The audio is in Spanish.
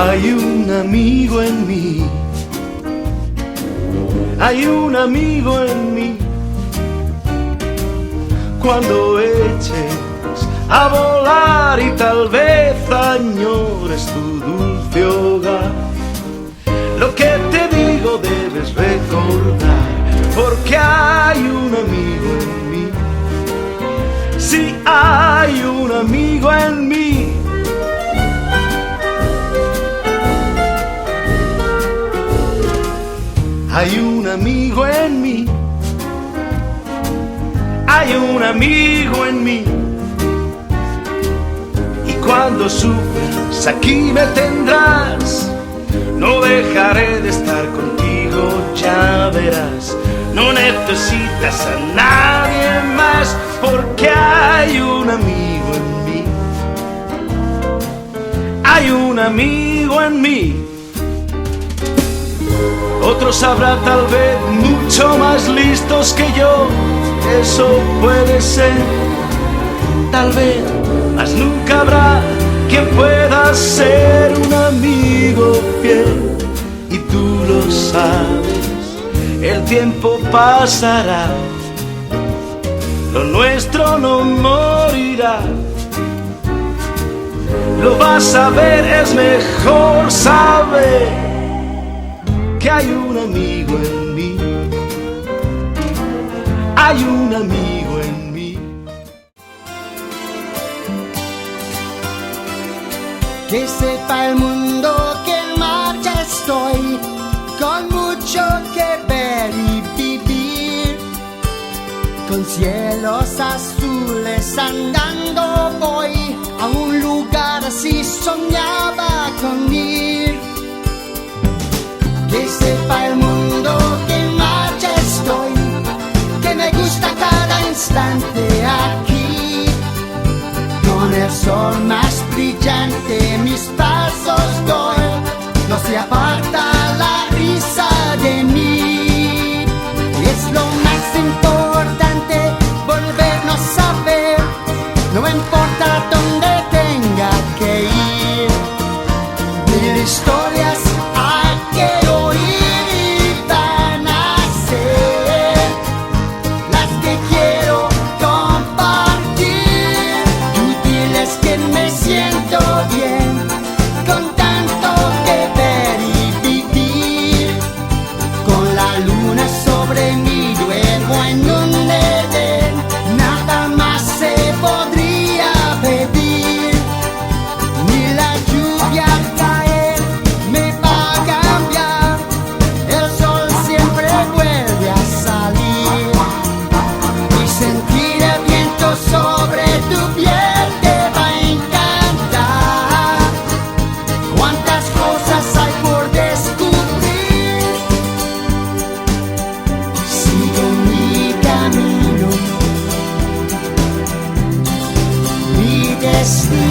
Hay un amigo en mí, hay un amigo en mí. Cuando eches a volar y tal vez añores tu dulce hogar, lo que te digo debes recordar, porque hay un amigo en mí. Sí, hay un amigo en mí. Hay un amigo en mí. Hay un amigo en mí. Y cuando sufras aquí me tendrás. No dejaré de estar contigo, ya verás. No necesitas a nadie más, porque hay un amigo en mí. Hay un amigo en mí. Otros habrá tal vez mucho más listos que yo, eso puede ser, tal vez, mas nunca habrá quien pueda ser un amigo fiel. Y tú lo sabes, el tiempo pasará, lo nuestro no morirá. Lo vas a ver, es mejor saber que hay un amigo en mí. Hay un amigo en mí. Que sepa el mundo que en marcha estoy, con mucho que ver y vivir. Con cielos azules andando voy, a un lugar así soñaba con ir. Que sepa el mundo que en marcha estoy, que me gusta cada instante aquí. Con el sol más brillante mis pasos doy, no se aparta la risa de mí. Es lo más importante volvernos a ver, no importa dónde tenga que ir. Mil historias hay que oír y van a ser las que quiero compartir. Tú diles que me siento bien con tanto que ver y vivir. Con la luna sobre mí duermo en un edén, nada más se podría pedir. Ni la lluvia caer me va a cambiar, el sol siempre vuelve a salir. Y sentir el viento sobre tu piel te va a encantar. Cuántas cosas hay por descubrir. Sigo mi camino, mi destino.